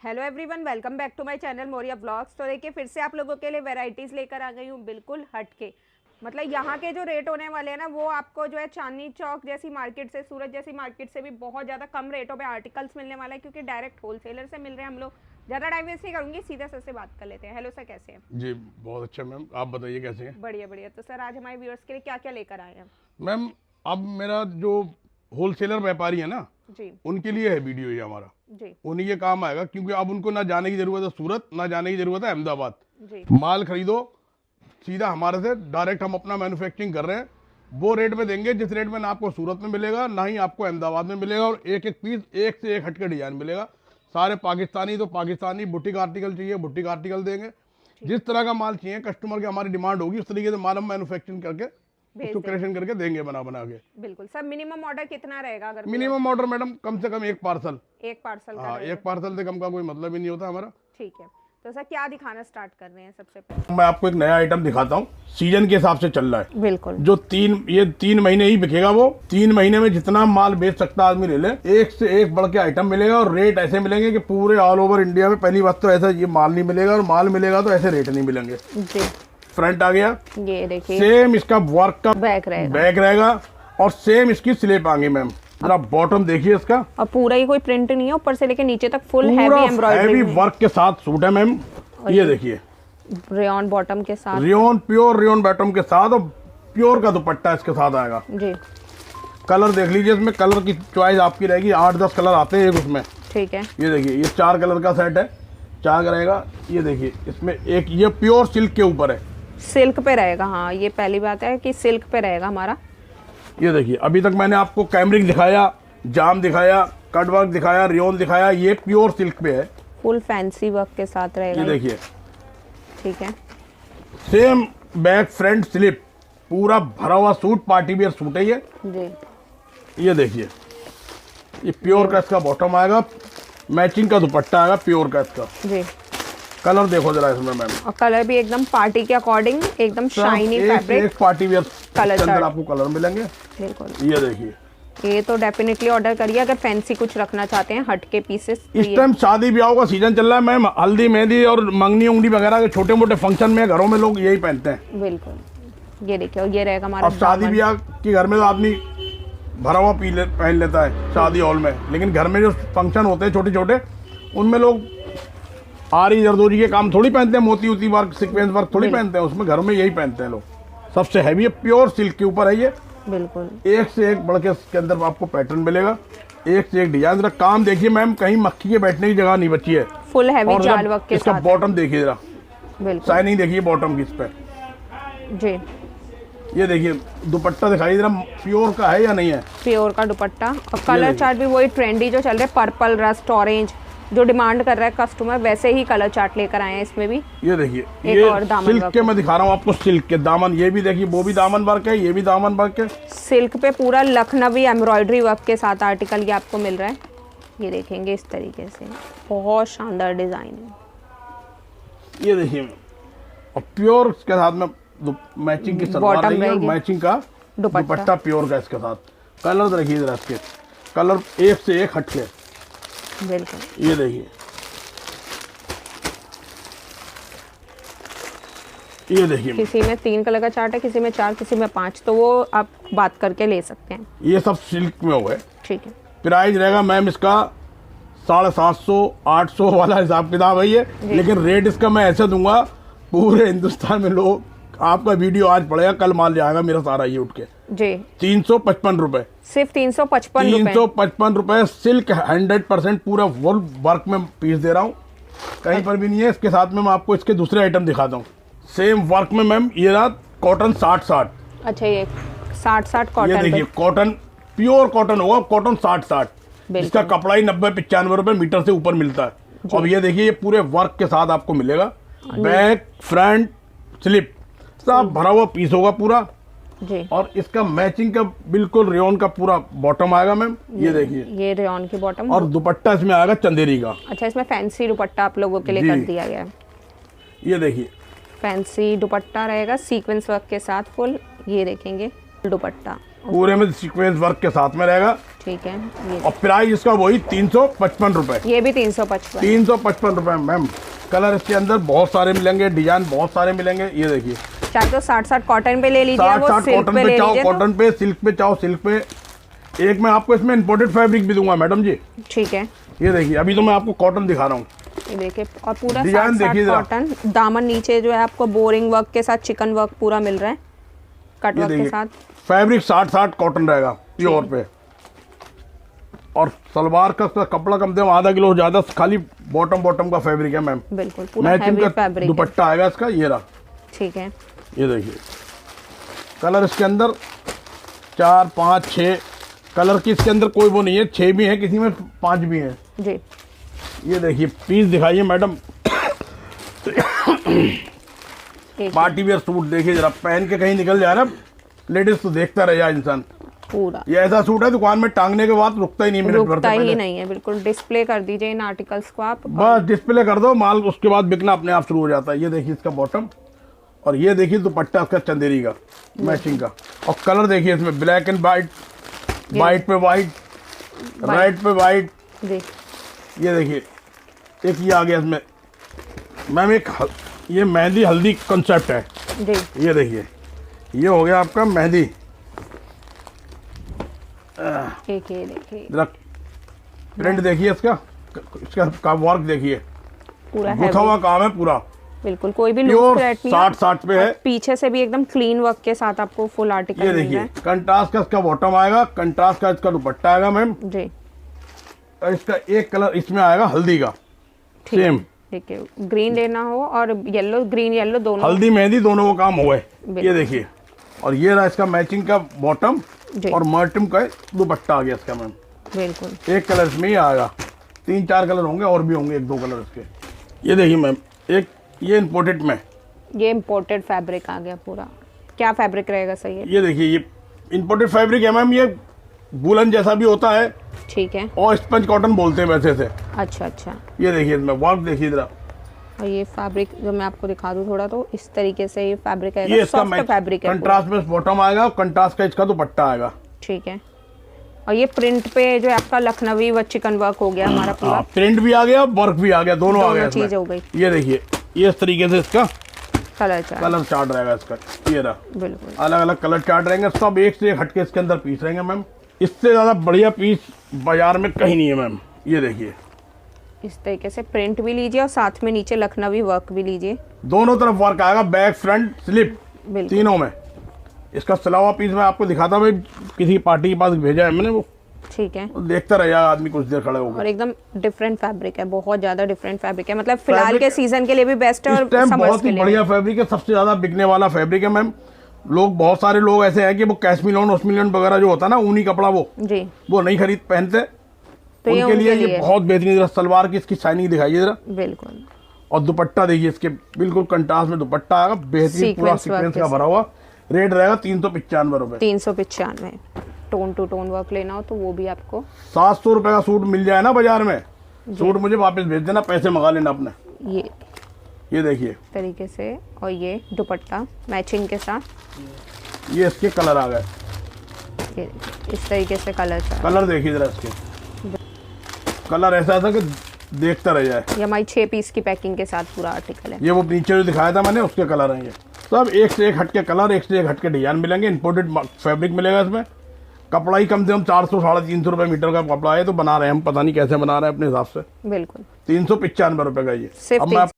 Hello everyone, welcome back to my channel Moriya blogs. तो देखिए फिर से आप लोगों के लिए वैरायटीज़ लेकर आ गई हूँ बिल्कुल हटके। मतलब यहाँ के जो रेट होने वाले हैं ना, वो आपको जो है चांदनी चौक जैसी मार्केट से, सूरत जैसी मार्केट से भी बहुत ज़्यादा कम रेटों पे आर्टिकल्स मिलने वाला है, क्योंकि डायरेक्ट होलसेलर से मिल रहे हैं हम लोग। ज़्यादा टाइम वेस्ट नहीं करूँगी, सीधा सर से बात कर लेते हैं। हेलो सर, कैसे हैं? जी बहुत अच्छा मैम, आप बताइए कैसे हैं? बढ़िया बढ़िया। तो सर आज हमारे व्यूअर्स के लिए क्या क्या लेकर आए हैं? मैम अब मेरा जो होलसेलर व्यापारी है ना, जी उनके लिए है वीडियो ये हमारा। जी उन्हीं के काम आएगा, क्योंकि अब उनको ना जाने की जरूरत है सूरत, ना जाने की जरूरत है अहमदाबाद। जी माल खरीदो सीधा हमारे से, डायरेक्ट हम अपना मैन्युफैक्चरिंग कर रहे हैं। वो रेट में देंगे जिस रेट में ना आपको सूरत में मिलेगा, ना ही आपको अहमदाबाद में मिलेगा। और एक एक पीस एक से एक हटके डिजाइन मिलेगा। सारे पाकिस्तानी, तो पाकिस्तानी बुटीक आर्टिकल चाहिए बुटीक आर्टिकल देंगे। जिस तरह का माल चाहिए कस्टमर की हमारी डिमांड होगी, उस तरीके से माल हम मैन्युफैक्चरिंग करके उसको क्रिएशन करके देंगे, बना बना के। बिल्कुल सर। मिनिमम ऑर्डर कितना रहेगा? अगर मिनिमम ऑर्डर मैडम कम से कम एक पार्सल। एक पार्सल का हाँ, रहेगा। एक पार्सल से कम का कोई मतलब ही नहीं होता हमारा। ठीक है। तो सर क्या दिखाना स्टार्ट कर रहे हैं सबसे पहले? मैं आपको एक नया आइटम दिखाता हूँ, सीजन के हिसाब से चल रहा है। बिल्कुल। जो ये 3 महीने ही बिकेगा। वो 3 महीने में जितना माल बेच सकता आदमी ले ले। एक से एक बढ़ के आइटम मिलेगा, और रेट ऐसे मिलेंगे कि पूरे ऑल ओवर इंडिया में पहली बात तो ऐसा ये माल नहीं मिलेगा, और माल मिलेगा तो ऐसे रेट नहीं मिलेंगे। जी। फ्रंट आ गया, ये देखिए सेम इसका वर्क का बैक रहेगा, और सेम इसकी स्लिप आएंगे मैम। जरा बॉटम देखिए इसका, और पूरा ही कोई प्रिंट नहीं है, ऊपर से लेके नीचे तक फुल हैवी पूरा एम्ब्रॉयडरी हैवी वर्क के साथ सूट है मैम। ये देखिए रेयॉन बॉटम के साथ, रियोन, प्योर रियोन बॉटम के साथ, और प्योर का दुपट्टा इसके साथ आएगा। जी। कलर देख लीजिए, इसमें कलर की चॉइस आपकी रहेगी। 8-10 कलर आते हैं एक उसमें। ठीक है। ये देखिए, ये 4 कलर का सेट है, 4 का रहेगा। ये देखिए इसमें एक ये प्योर सिल्क के ऊपर है, सिल्क पे रहेगा। हाँ, ये पहली बात है कि सिल्क पे रहेगा हमारा। ये देखिए अभी तक मैंने आपको कैमरिक दिखाया, जाम दिखाया, कट वर्क दिखाया, रियोन दिखाया। ये प्योर सिल्क पे है, फुल फैंसी वर्क के साथ रहेगा। ये देखिए। ठीक है। सेम बैक फ्रंट स्लिप, पूरा भरा हुआ सूट, पार्टी वियर सूट है ये। जी। ये देखिए, ये प्योर का इसका बॉटम आएगा, मैचिंग का दुपट्टा आएगा प्योर का इसका। जी। कलर देखो जरा इसमें मैम, और कलर भी एकदम पार्टी के अकॉर्डिंग, एकदम शाइनी फैब्रिक। एक पार्टी वियर कलर के अंदर चार्ट आपको कलर मिलेंगे। बिल्कुल। ये देखिए, ये तो डेफिनेटली ऑर्डर करिए अगर फैंसी कुछ रखना चाहते हैं, हटके पीसेस। इस टाइम शादी ब्याह का सीजन चल रहा है मैम। हल्दी मेहंदी और मंगनी उंगनी वगैरह के छोटे मोटे फंक्शन में घरों में लोग यही पहनते हैं। बिल्कुल। ये देखिए, और ये रहेगा हमारा। अब शादी ब्याह के घर में तो आदमी भरा हुआ पहन लेता है शादी हॉल में, लेकिन घर में जो फंक्शन होते हैं छोटे छोटे, उनमें लोग आरी जरदोजी के काम थोड़ी पहनते हैं, मोती उती वर्क, सीक्वेंस वर्क थोड़ी पहनते हैं। उसमें घर में यही पहनते हैं लोग। सबसे हैवी है, प्योर सिल्क के ऊपर है ये। बिल्कुल। एक से एक बढ़ के इसके अंदर आपको पैटर्न मिलेगा, एक से एक डिजाइन। जरा काम देखिए मैम, कहीं मक्खी के बैठने की जगह नहीं बची है। फुल हैवी जाल वर्क के इसका साथ। बॉटम देखिए जरा, बिल्कुल। शाइनिंग देखिए बॉटम की इस पे। जी। ये देखिए दुपट्टा दिखाइए जरा, प्योर का है या नहीं है। प्योर का दुपट्टा, और कलर चार्ट भी वही ट्रेंडी जो चल रहे हैं, पर्पल, रस्ट, ऑरेंज, जो डिमांड कर रहा है कस्टमर, वैसे ही कलर चार्ट लेकर आए हैं इसमें भी। ये देखिए, एक और दामन सिल्क वर्क के मैं दिखा रहा हूँ आपको, सिल्क के दामन। ये भी देखिए, वो भी दामन वर्क है, ये भी दामन वर्क है। सिल्क पे पूरा लखनवी एम्ब्रॉयडरी वर्क के साथ आर्टिकल ये आपको मिल रहा है। ये देखेंगे इस तरीके से, बहुत शानदार डिजाइन है। ये देखिए, और प्योर के साथ में मैचिंग की सलवार रहेगी, और मैचिंग का दुपट्टा प्योर का इसके साथ। कलर देखिए जरा इसके, कलर एक से एक हटके। बिल्कुल। ये देखिए, ये देखिए, किसी में 3 कलर का चार्ट है, किसी में 4, किसी में 5, तो वो आप बात करके ले सकते हैं। ये सब सिल्क में हुआ है। ठीक है। प्राइस रहेगा मैम इसका 750-800 वाला हिसाब किताब है ये। लेकिन रेट इसका मैं ऐसे दूंगा, पूरे हिंदुस्तान में लोग, आपका वीडियो आज पड़ेगा, कल माल जाएगा मेरा सारा ये उठ के। जी। 355 रुपए, सिर्फ 355 रुपए। 355 रुपए। सिल्क 100% पूरा वुल वर्क में पीस दे रहा हूँ, कहीं पर भी नहीं है। इसके साथ में मैं आपको इसके दूसरे आइटम दिखाता हूँ, सेम वर्क में मैम। ये रहा कॉटन 60-60। अच्छा, ये 60-60 कॉटन। ये देखिए कॉटन, प्योर कॉटन होगा, कॉटन 60-60। इसका कपड़ा ही 90-95 रुपए मीटर से ऊपर मिलता है। अब ये देखिए, ये पूरे वर्क के साथ आपको मिलेगा। बैक फ्रंट स्लिप सब भरा हुआ पीस होगा पूरा। जी। और इसका मैचिंग का बिल्कुल रेयॉन का पूरा बॉटम आएगा मैम। ये देखिए, ये रेयॉन की बॉटम, और दुपट्टा इसमें आएगा चंदेरी का। अच्छा, इसमें फैंसी दुपट्टा आप लोगों के लिए कर दिया गया है। ये देखिए, फैंसी दुपट्टा रहेगा सीक्वेंस वर्क के साथ फुल। ये देखेंगे दुपट्टा पूरे में सीक्वेंस वर्क के साथ में रहेगा। ठीक है, ये और प्राइस इसका वही 355 रुपए। ये भी 355। 355 रुपए मैम। कलर इसके अंदर बहुत सारे मिलेंगे, डिजाइन बहुत सारे मिलेंगे। ये देखिए चाहे तो 60 कॉटन पे ले लीजिए, 60 सिल्क कॉटन पे पे ले चाहो, लीजिए कॉटन पे, सिल्क पे चाहो, सिल्क पे। एक मैं आपको इसमें इंपोर्टेड फैब्रिक भी दूंगा मैडम जी। ठीक है, ये देखिए अभी तो मैं आपको कॉटन दिखा रहा हूँ। ये देखिए, और पूरा डिजाइन 60 देखिए जरा। कॉटन, दामन नीचे जो है आपको बोरिंग वर्क के साथ चिकन वर्क पूरा मिल रहा है, कट ये वर्क के देखिए साथ। फैब्रिक 60 कॉटन रहेगा प्योर पे। और सलवार का कपड़ा कम से कम आधा किलो ज्यादा, खाली बॉटम का फैब्रिक है मैम। बिल्कुल पूरा मैचिंग हैवी का फैब्रिक है। दुपट्टा आएगा इसका, ये रहा। ठीक है, ये देखिए कलर इसके अंदर 4 5 6 कलर की इसके अंदर कोई वो नहीं है, 6 भी है, किसी में 5 भी है जी। ये देखिए पीस दिखाइए मैडम। एक पार्टी वेयर सूट देखिए जरा, पहन के कहीं निकल जाए ना लेडीज तो देखता रह जाए इंसान। पूरा ये ऐसा सूट है दुकान में टांगने के बाद रुकता ही नहीं, मिनट भर से रुकता ही पहले नहीं है। बिल्कुल डिस्प्ले कर दीजिए इन आर्टिकल्स को आप। बस डिस्प्ले कर दो माल, उसके बाद बिकना अपने आप शुरू हो जाता है। ये देखिए इसका बॉटम, और ये देखिए दुपट्टा इसका चंदेरी का मैचिंग का। और कलर देखिए इसमें ब्लैक एंड वाइट, वाइट पे वाइट, रेड पे वाइट। जी, ये देखिए एक ये आ गया इसमें मैम, ये मेहंदी हल्दी कॉन्सेप्ट है। जी, ये देखिए ये हो गया आपका मेहंदी। एक ये देखिए जरा प्रिंट देखिए इसका, इसका वर्क देखिए, पूरा गुथा हैवी। हुआ काम है पूरा, बिल्कुल कोई भी लूज प्योर थ्रेड नहीं 60 पे है। पीछे से भी एकदम क्लीन वर्क के साथ आपको फुल आर्टिकल ये मिल देखिए रहा है। कंट्रास्ट का इसका बॉटम आएगा, कंट्रास्ट का इसका दुपट्टा आएगा मैम। जी, और इसका एक कलर इसमें आएगा हल्दी का, ठीक है। सेम देखिए ग्रीन लेना हो और येलो, ग्रीन येलो दोनों। हल्दी मेहंदी दोनों को काम हुआ है। बिल्कुल। ये देखिए, और ये रहा इसका मैचिंग का बॉटम, जी, और मर्टिम का दुपट्टा आ गया इसका मैम। बिल्कुल एक कलर इसमें ही आएगा, 3 4 कलर होंगे, और भी होंगे 1 2 कलर इसके। ये देखिए मैम एक ये इम्पोर्टेड में, ये इम्पोर्टेड फैब्रिक आ गया पूरा। क्या फैब्रिक रहेगा सही है? ये देखिए ये इम्पोर्टेड फैब्रिक है मैम। ये वूलन जैसा भी होता है, ठीक है, और स्पंज कॉटन बोलते हैं वैसे से। अच्छा अच्छा। ये देखिए इसमें वर्क देखिए जरा, और ये फैब्रिक जब मैं आपको दिखा दूं थोड़ा, तो इस तरीके से ये फैब्रिक ये आएगा, इसका सॉफ्ट फैब्रिक है पूरा। कंट्रास्ट में बॉटम आएगा, कंट्रास्ट का इसका दुपट्टा आएगा। ठीक है, और ये प्रिंट पे जो है आपका लखनवी व चिकन वर्क हो गया हमारा पूरा। प्रिंट भी आ गया, वर्क भी आ गया, दोनों आ गया चीज इसमें। हो गई। ये देखिए ये इस तरीके से इसका कलर चार्ट, कलर चार्ट रहेगा इसका। ये रहा, बिल्कुल अलग अलग कलर चार्ट रहेंगे, सब एक से एक हटके इसके अंदर पीस रहेंगे मैम। इससे ज्यादा बढ़िया पीस बाजार में कहीं नहीं है मैम। ये देखिए इस तरीके से प्रिंट भी लीजिए और साथ में नीचे लखनवी वर्क भी लीजिए। दोनों तरफ वर्क आएगा, बैक फ्रंट स्लिप बिल्कुल तीनों में। इसका सिलावा पीस मैं आपको दिखाता भाई, किसी पार्टी के पास भेजा है मैंने, वो ठीक है। देखता रह जाएगा आदमी कुछ देर खड़े होकर। और एकदम डिफरेंट फैब्रिक है, बहुत ज्यादा डिफरेंट फैब्रिक है, मतलब फिलहाल के सीजन के लिए भी बेस्ट है और इस टाइम समर्स बहुत के ही लिए बढ़िया फैब्रिक है, सबसे ज्यादा बिकने वाला फैब्रिक है मैम। लोग बहुत सारे लोग ऐसे हैं कि वो कैशमिलोन ऑस्मिलोन वगैरह जो होता है ना ऊनी कपड़ा, जी। वो नहीं खरीद पहनते, तो ये उनके लिए उनके ये लिए बहुत बेहतरीन। जरा सलवार की इसकी शाइनिंग दिखाइए जरा, बिल्कुल। और दुपट्टा देखिए इसके बिल्कुल कंट्रास्ट में दुपट्टा आएगा, बेहतरीन पूरा Sequence work सीक्वेंस के का भरा हुआ। रेट रहेगा 395 रुपए। 395। टोन टू टोन वर्क लेना हो तो वो भी आपको 700 रुपए का सूट मिल जाए ना बाजार में, सूट मुझे वापस भेज देना, पैसे मंगा लेना अपने। ये देखिए तरीके से, और ये दुपट्टा मैचिंग के साथ, ये इसके कलर आ गए। ये इस तरीके से कलर चार्ट। कलर देखिए जरा इसके, कलर ऐसा था कि देखता रह जाए। ये हमारी 6 पीस की पैकिंग के साथ पूरा आर्टिकल है। ये वो नीचे जो दिखाया था मैंने, उसके कलर हैं ये सब। एक से एक हटके कलर, एक से एक हटके डिजाइन मिलेंगे। इंपोर्टेड फैब्रिक मिलेगा इसमें। कपड़ा ही कम से कम 400 350 रुपए मीटर का कपड़ा है, तो बना रहे हैं हम, पता नहीं कैसे बना रहे हैं अपने हिसाब से। बिल्कुल 395 रुपए का ये। सिर्फ अब मैं